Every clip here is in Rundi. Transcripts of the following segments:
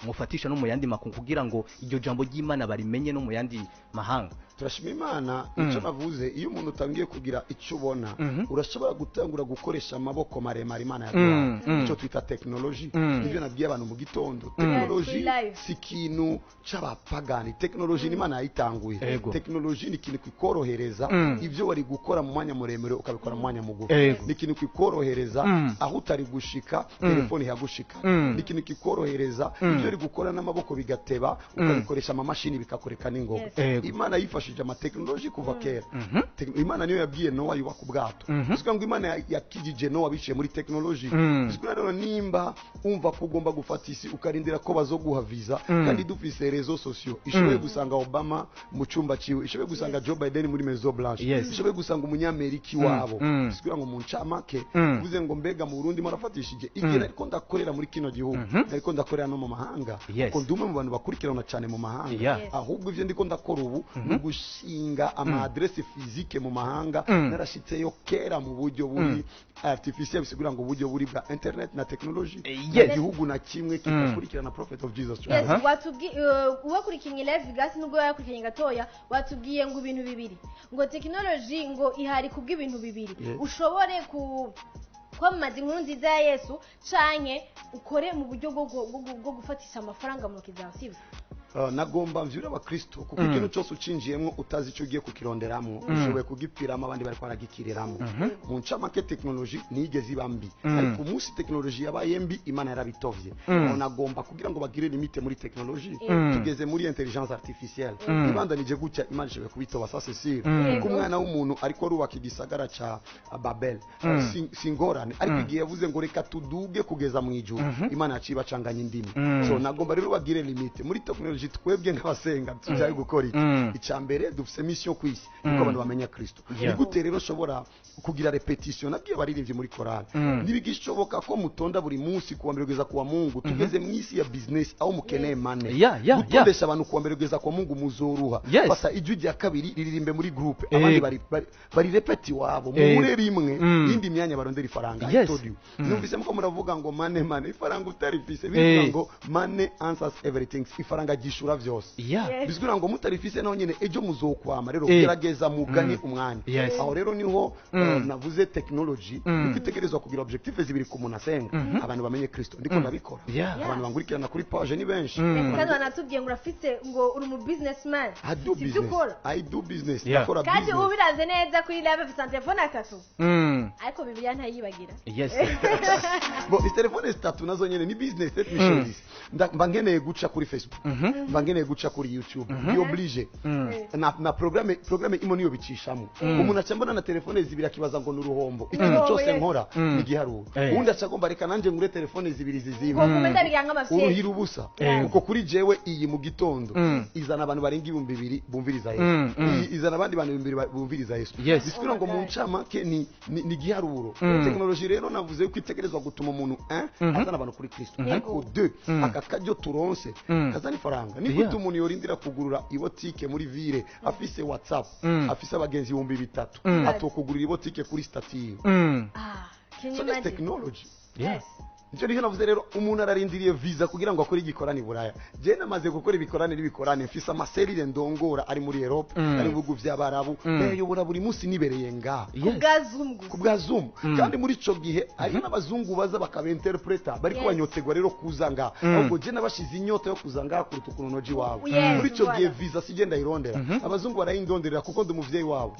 mufatisha no mu yandi makungu kugira ngo iryo jambo ry'Imana barimenye no mu yandi mahanga? turashima Imana icyo navuze, iyo umuntu utangiye kugira icyo ubona urashobora gutangura gukoresha amaboko maremare Imana yaduhaye, icyo twita technology. Nibyo nabwiye abantu mu gitondo, technology si ikintu c'abapagani, technology ni Imana yayitanguye. Technology ni ikintu kikorohereza ibyo wari gukora mu mwanya muremure ukabikora mu mwanya mugufi, ni ikintu kikorohereza aho utari gushika telefone yagushika, ni ikintu kikorohereza ibyo wari gukora n'amaboko bigateba ukabikoresha amamashini bikakoreka n'ingoga. Imana yifashije ama technology kuva kera. Imana niyo yabwiye Noah yubaka ubwato, bisika ngo Imana yakijije Noah biciye muri technology. Bisika rero nimba umva ko ugomba gufata isi ukarindira ko bazoguha visa, kandi dufise rezo sociaux, ishoboye gusanga Obama mu cyumba ciwe, ishoboye gusanga Joe Biden muri Maison Blanche, ishoboye gusanga umunyameriki wabo. Bisika ngo mu ncamake uvuze ngo mbega mu Burundi marafatishije igihe ariko ndakorera muri kino gihugu, ariko ndakorera no mu mahanga, ko ndume mu bantu bakurikirana cyane mu mahanga. Ahubwo ivyo ndiko ndakora ubu gushinga ama adresse physique mu mahanga, narashitseyo kera mu buryo buri artificiel, bisigura ngo buryo buri bwa internet na technology. Igihugu na kimwe kitakurikirana Prophet of Jesus Christ. Uwakurikiranye live gas nubwo yakurikiranye gatoya, watubwiye ngo ibintu bibiri, ngo technology ngo ihari kubwa ibintu bibiri, ushobore kwamamaza inkuru nziza ya Yesu canke ukore mu buryo bwo gufatisha amafaranga mu kizaho, sibyo? Nagomba mvyura abakristo kuko ikintu cyose ucinjiyemo utazi icyo ugiye kukironderamo ushoboye kugipiramo abandi bari kwaragikiriramo. Mu ncamake technology nigeze ibambi, ariko umunsi technology yabaye mbi Imana yarabitovye. Nagomba kugira ngo bagire limite muri technology, tugeze muri intelligence artificielle. Ibandanije gutya Imana ishoboye kubitoba sasa sire ku mwana w'umuntu ariko arubaka igisagara ca Babel, singorane, ariko igihe yavuze ngo reka tuduge kugeza mu ijuru, Imana yaciba canganya indimi. So nagomba rero bagire limite muri technology. Twebwe nk'abasenga tujaye gukora iki? Icambere dufise mission kwisi kuko abantu bamenya Kristo. Nigute rero shobora kugira repetition nabwiye baririmbye muri korali, nibigishoboka ko mutonda buri munsi kuwa mbere kugeza kuwa Mungu, tugeze mwisi ya business aho mukeneye mane, gutondesha abantu kuwa mbere kugeza kuwa Mungu muzoruha. Basa ijwi rya kabiri riririmbe muri groupe, abandi bari repeti wabo mure rimwe, indi myanya barondera ifaranga. I told you, numvise muko muravuga ngo mane ifaranga utarifise, bivuga ngo mane answers everything, ifaranga gishura vyose. Bizgura ngo mutarifise naho nyene ejo muzokwama, rero gerageza mugane umwanya. Aho rero niho navuze technology ikitegerezwa kugira objective zibiri ku muntu asenga, abantu bamenye Kristo. Ndiko ndabikora, abantu bangurikirana kuri page ni benshi, kandi banatubwiye ngo urafite ngo uri mu businessman. I do business, ndakora business. Kandi ubiraze neza kuri live afite telefone atatu, ariko Bibiliya ntayibagira. Bo telefone zitatu nazo nyene ni business. Let me show this. Mbangeneye guca kuri Facebook, mbangeneye guca kuri YouTube, ni oblige na programme imo niyo bicishamo. Umuntu acambona na telefone zibiri akibaza ngo nuruhombo, ikintu cyose nkora ni giharuro. Undi acagomba reka nanje ngure telefone zibiri zizimba, kumenda biganga amafye uruhira ubusa. Uko kuri jewe iyi mu gitondo izana abantu barenga 2000 bumviriza Yesu, izana abandi bantu 2000 bumviriza Yesu. Bisikira ngo mu ncama ke ni giharuro. Technology rero navuze ko itegerezwa gutuma umuntu azana abantu kuri Kristo, ariko 2 akakajyo turonse kazana ifaranga. Ni gute umuntu yorindira kugurura ibotike muri ville afise WhatsApp, afise abagenzi 3000 atokugurira ibotike kuri stati? So that's technology. Nicyo niho navuze rero umuntu ararindiriye visa kugira ngo akore igikorani Buraya. Je namaze gukora ibikorane n'ibikorane, mfise amaserire ndongora ari muri Europe, ari bihugu by'Abarabu, yobora buri munsi nibereye nga kubwa Zoom. Kandi muri ico gihe ari n'abazungu baza bakabenterpreta bari kubanyotegwa rero kuzanga, ahubwo je nabashize inyota yo kuzanga ku technology wabo. Muri ico gihe visa sigenda irondera, abazungu barayindonderera kuko ndi muvyeyi wabo.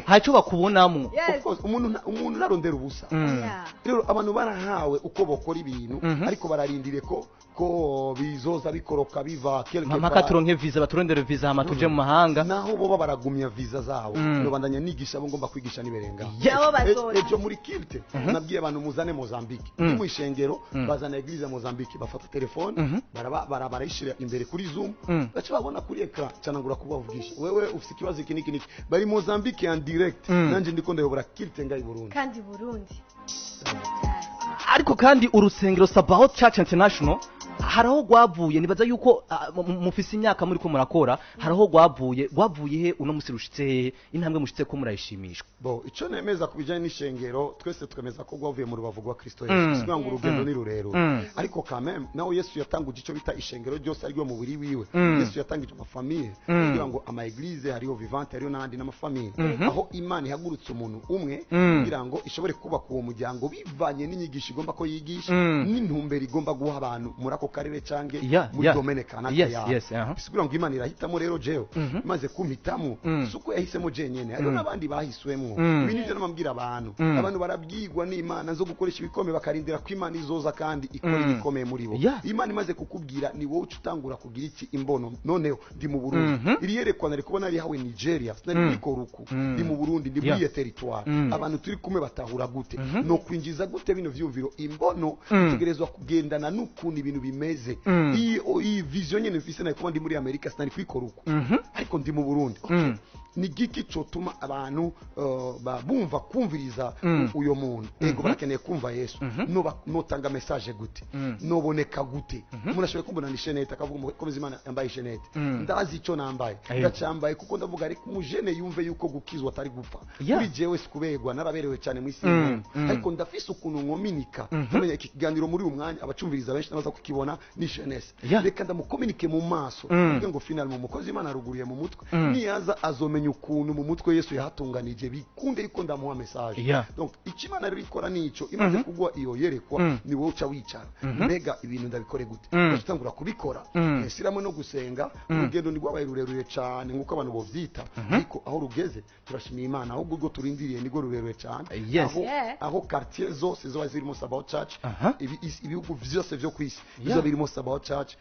Hacho bakubonamo. Of course umuntu narondera ubusa. Rero abantu barahawe uko bokora ibintu, ariko bararindire ko bizoza bikoroka biva quelque part. Mpaka turonke visa, baturondere visa hama tuje mu mahanga. Naho boba baragumya visa zawo, no bandanya nigisha abo ngomba kwigisha niberenga. Ejo muri Kilte nabwiye abantu muzane Mozambique, mu ishengero bazana eglise Mozambique, bafata telefone barayishira imbere kuri Zoom, baca babona kuri ekran canangura kubavugisha, wewe ufite ikibazo iki niki bari Mozambique en direct, nanje ndiko ndayobora Kilte ngai Burundi. Kandi Burundi ariko kandi urusengero Sabaoth Church International haraho gwavuye nibaza yuko mufise imyaka muri ko murakora haraho gwavuye he uno musi rushitse he intambwe mushitse ko murayishimishwa bo ico nemeza kubijanye n'ishengero twese twemeza ko gwavuye mu rubavu rwa Kristo Yesu sikuvuga ngo urugendo ni rurerure ariko quand même nawe Yesu yatanguje ico bita ishengero ryose ari ryo mu buri wiwe Yesu yatangije amafamiye kugira ngo ama eglise hariho vivante hariho n'andi n'amafamiye aho Imana ihagurutse umuntu umwe kugira ngo ishobore kubaka uwo muryango bivanye n'inyigisho igomba ko yigisha n'intumbero igomba guha abantu muri ako karere cange muri domene kanaka yawe sikuvuga ngo Imana irahitamo rero jewe maze kumpitamo suko yahisemo jenyene hariho n'abandi bahiswemwo ibi nivyo namambwira abantu barabyigwa n'Imana zo gukoresha ibikomeye bakarindira ko Imana izoza kandi ikora ibikomeye muri bo Imana imaze kukubwira ni wowe utangura kugira iki imbono noneho ndi mu Burundi iri yerekwana ari kubona ari hawe Nigeria sinari muri Koruku ndi mu Burundi ndi muri territoire abantu turi kumwe batahura gute no kwinjiza gute bino vyumviro imbono tegerezwa kugendana n'ukuntu ibintu bimeze iyi vision nyene mfise nayo kuba ndi muri America sinari kuri Koruku ariko ndi mu Burundi ni giki cotuma abantu bumva kumviriza uyo muntu ego barakeneye kumva Yesu notanga message gute noboneka gute umuntu ashobora kumbona ni shenete akavuga ko bizimana yambaye shenete ndazi ico nambaye ndacambaye kuko ndavuga ariko umujene yumve yuko gukizwa atari gupfa kuri jewe sikubegwa naraberewe cyane mu isi ariko ndafise ukuntu nkominika tumenya ikiganiro muri umwanya abacumviriza benshi nabaza kukibona ni shenese reka ndamukominike mu maso kugira ngo final mu mukozi Imana aruguriye mu mutwe niyaza azomenya ukuntu mu mutwe Yesu yahatunganije bikunde yuko ndamuha message donc ikimana rero ikora nico imaze kugwa iyo yerekwa ni wowe uca wicara mbega ibintu ndabikore gute ndashitangura kubikora siramo no gusenga urugendo ni rwabaye rurerure cyane nkuko abantu bovyita ariko aho rugeze turashimiye Imana ahubwo ubwo turindiriye ni rurerure cyane aho quartier zose zo zirimo Sabaoth Church ibihugu vyose vyo kwisi bizo birimo Sabaoth Church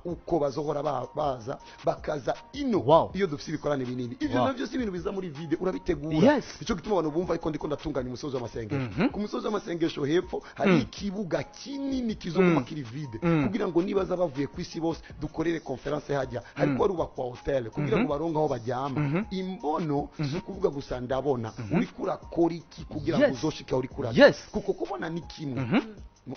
uko bazohora baza bakaza ino iyo dufite ibikorane binini ivyo navyo si ibintu biza muri video urabitegura ico gituma abantu bumva ariko ndiko ndatunganya umusozo w'amasengesho ku musozo w'amasengesho hepfo hari ikibuga kinini kizoguma kiri vide kugira ngo nibaza bavuye kwisi bose dukorere conference hajya hariko rubakwa hotel kugira ngo baronga aho bajyama imbono kuvuga gusa ndabona uri kurakora iki kugira ngo uzoshika uri kuraje kuko kubona ni kimwe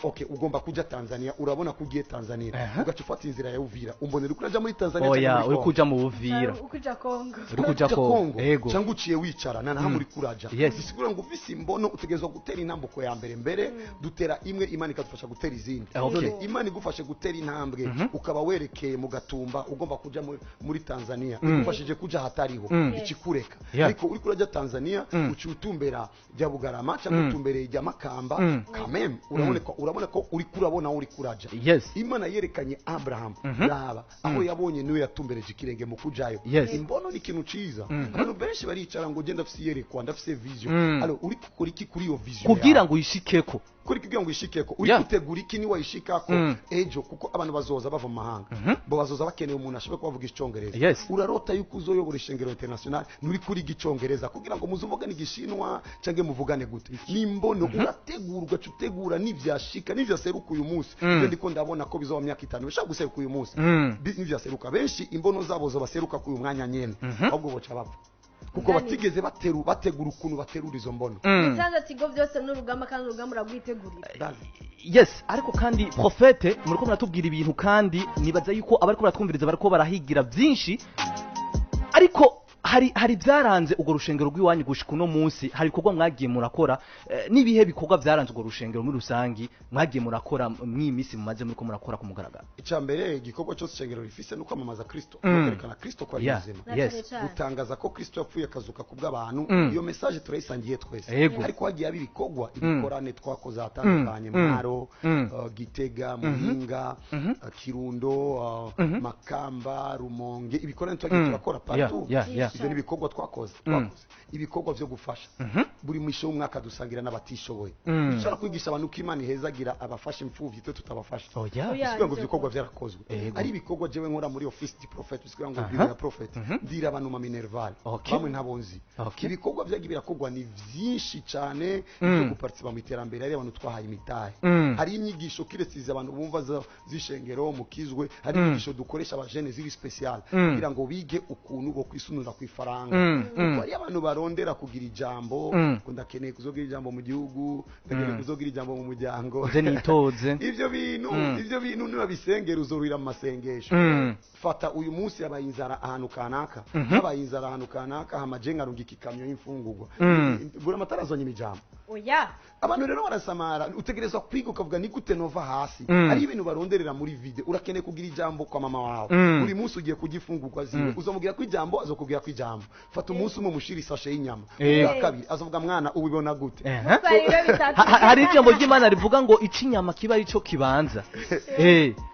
okay ugomba kuja Tanzania urabona kugiye Tanzania ugacufata inzira ya Uvira umbonera ukuraja muri Tanzania uri kuja mu Uvira ukuja Kongo uri kuja Kongo ego cyangwa uciye wicara nana muri kuraja bisigura ngo ufise imbono utegezwa gutera intambuko ya mbere dutera imwe Imana ikadufasha gutera izindi none Imana igufashe gutera intambwe ukaba werekeye mu Gatumba ugomba kuja muri Tanzania igufashije kuja hatariho ikikureka ariko uri kuraja Tanzania ucutumbera bya Bugarama cyangwa utumbere ya Makamba kameme urabona ko uri kurabona uri kuraja Imana yerekanye Abraham raba aho yabonye niwe yatumbereje ikirenge mu kujayo imbono ni kintu ciza abantu benshi baricara ngo genda afise yerekwa ndafise vision alors uri gukora iki kuri iyo vision kugira ngo uyishikeko kugira ngo uyishikeko uri gutegura iki ni wayishikako ejo kuko abantu bazoza bava mu mahanga bo bazoza bakeneye umuntu ashobora kuvuga icongereza urarota yuko uzoyobora ishengero international nuri kuri gicongereza kugira ngo muzumvuga ni gishinwa cange muvugane gute nimbono urategurwa cutegura nivyashika nivyaseruka uyu munsi ndiko ndabona ko bizoba myaka 5 bishaka guseruka uyu munsi nivyaseruka benshi imbono zabo zo baseruka ku uyu mwanya nyene ahubwo boca bapfa kuko batigeze bategura ukuntu baterura izo mbono bisanzwe tigo byose n'urugamba kandi urugamba uragwitegurira ariko kandi profete muriko muratubwira ibintu kandi nibaza yuko abariko baratwumviriza bariko barahigira byinshi ariko hari byaranze ugo rushengero rw'iwanyu gushika uno munsi hari bikorwa mwagiye murakora nibihe bikorwa byaranze ugo rushengero muri rusangi mwagiye murakora mwimisi mumaze muri ko murakora ku mugaragaro icya mbere igikorwa cyose shengero rifise no kwamamaza Kristo kwerekana Kristo kwa bizima gutangaza ko Kristo yapfuye akazuka ku bw'abantu iyo message turayisangiye twese ariko hagiye ibikorwa ibikorane twakoze atandukanye Mwaro Gitega Muhinga Kirundo Makamba Rumonge ibikorane twagiye turakora partout ibyo ni ibikorwa twakoze ibikorwa byo gufasha buri mwisho w'umwaka dusangira n'abatishoboye bishobora kwigisha abantu ko Imana ihezagira abafasha imfuvyi twe tutabafasha kugira ngo ibikorwa byarakozwe ari ibikorwa jewe nkora muri office di prophet kugira ngo bibiri ya prophet ndira abantu ma Minerval bamwe ntabonzi ibikorwa byagiye birakogwa ni byinshi cyane byo guparticipa mu iterambere ari abantu twahaye imitahe hari inyigisho kiresize abantu bumva zishengero mukizwe hari inyigisho dukoresha abajene ziri special kugira ngo bige ukuntu bo kwisunura ifaranga kuko hari abantu barondera kugira ijambo ngo ndakeneye kuzogira ijambo mu gihugu ndakeneye kuzogira ijambo mu muryango nze nitoze ivyo bintu niba bisengera uzorira mu masengesho fata uyu munsi yabaye inzara ahantu kanaka habaye inzara ahantu kanaka hamaje ngarungika ikamyo y'imfungurwa bura amatara azonye imijambo oya abantu rero barasamara utegerezwa kwiga ukavuga ni gute nova hasi ari ibintu baronderera muri video urakeneye kugira ijambo kwa mama wawe buri munsi ugiye kugifungurwa ziwe uzomubwira ko ijambo azokubwira ko ijambo fata umunsi umwe mushira isashe y'inyama ubwa kabiri azovuga mwana ubibona gute hari ijambo ry'Imana rivuga ngo ikinyama kiba ari cyo kibanza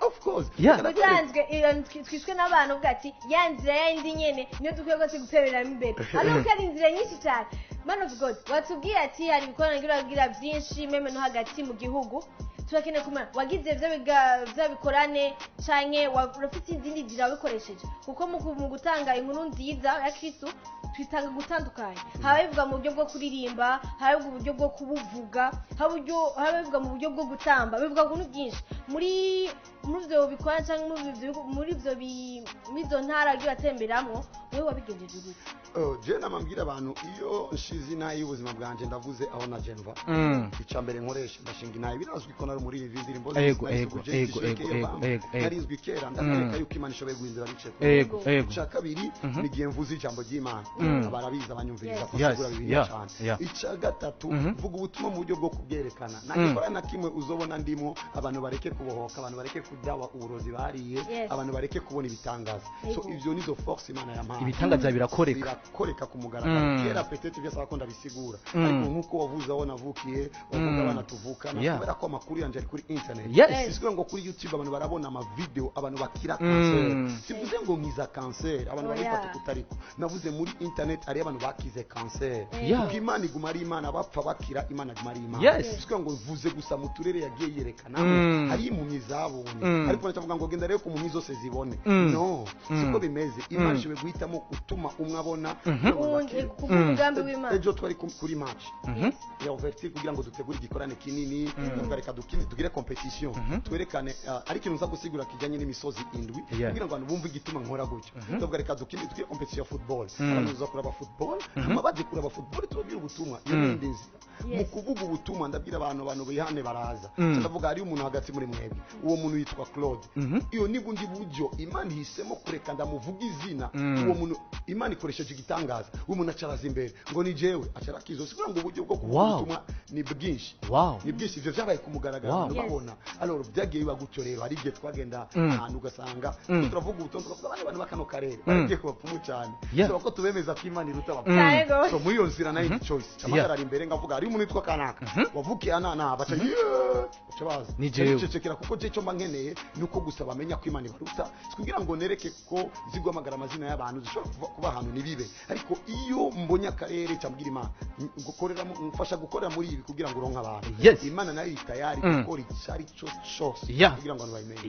of course utanzwe twishwe n'abantu uvuga ati yanzira yindi nyene niyo dukwiye gose gutereramo imbere ariko ari inzira nyinshi cyane man of God watubwiye ati hari ibikoranagira byinshi meme no hagati mu gihugu turakeneye kumenya wagize byo bikorane canke urafite izindi nzira wabikoresheje kuko mu gutanga inkuru nziza ya Kristo twitanga gutandukanye haba bivuga mu buryo bwo kuririmba haba bivuga mu buryo bwo kubuvuga haba bivuga mu buryo bwo gutamba bivuga ku bintu byinshi muri byo bikora cyangwa muri izo ntara agiye atemberamo wowe wabigenjeje gute je namambwira abantu iyo nshize inayi y'ubuzima bwanje ndavuze aho na Geneva icambere nkoresha ndashinga inayi birazwi ko nari muri izi ndirimbo narizwi kera ndakareka yuko Imana ishoboye guhindura bice cya kabiri nigiye mvuze ijambo ry'Imana abarabiza abanyumviriza kusigura bibiliya cyane icya gatatu mvuga ubutumwa mu buryo bwo kubyerekana nagikora na kimwe uzobona ndimo abantu bareke kubohoka abantu bareke kudawa uburozi bariye abantu bareke kubona ibitangaza so ivyo nizo force Imana yampaye ibitangaza birakoreka ku mugaragaro kera petete byose akunda bisigura ariko nkuko wavuze aho navukiye wavuga abana tuvukana kubera ko amakuru yanje ari kuri internet sisikuye ngo kuri YouTube abantu barabona ama video abantu bakira cancer sivuze ngo nkiza cancer abantu barifata kutariko navuze muri internet ari abantu bakize cancer kuko Imana iguma ari Imana bapfa bakira Imana iguma ari Imana sisikuye ngo vuze gusa mu turere yagiye yerekana hari impumyi zabonye ariko ndavuga ngo genda rero ku mpumyi zose zibone no siko bimeze Imana ishoboye guhitamo gutuma umwe abona umugambi w'Imana ejo twari kuri match ya Overtime kugira ngo dutegure igikorane kinini tukareka tugire competition twerekane ariko ikintu nza gusigura kijanye n'imisozi indwi kugira ngo abantu bumve igituma nkora gutyo ndavuga reka tugire competition ya football abantu bazakuraba football amabaje kuraba football tubabwira ubutumwa n'indi nzira mu kuvuga ubutumwa ndabwira abantu bihane baraza ndavuga hari umuntu hagati muri mwebwe uwo muntu yitwa Claude iyo nibundi buryo Imana hisemo kureka ndamuvuga izina uwo muntu Imana ikoresheje igitangaza umuntu acaraza imbere ngo ni jewe acarakizo sikugira ngo uburyo bwo kuvuga ubutumwa ni bwinshi ni bwinshi ivyo vyabaye kumugaragara babona alors byagiye biba gutyo rero hari igihe twagenda ahantu ugasanga turavuga ubutumwa tukavuga abantu bakano karere bagiye kubapfumu cyane so ko tubemeza ko Imana iruta abapfumu so muri iyo nzira nayo choice camagarara imbere ngavuga hari umuntu witwa kanaka wavukiye anana baca baza ni jewe cecekera kuko je cyo mbankeneye nuko gusa bamenya ko Imana ibaruta kugira ngo nereke ko zigwamagara amazina y'abantu zishobora kuba ahantu nibibe ariko iyo mbonye akarere cyambwira Imana gukorera mfasha gukorera muri ibi kugira ngo uronke abantu Imana nayo itayari gukora icyari cyo cyose kugira ngo abantu bayimenye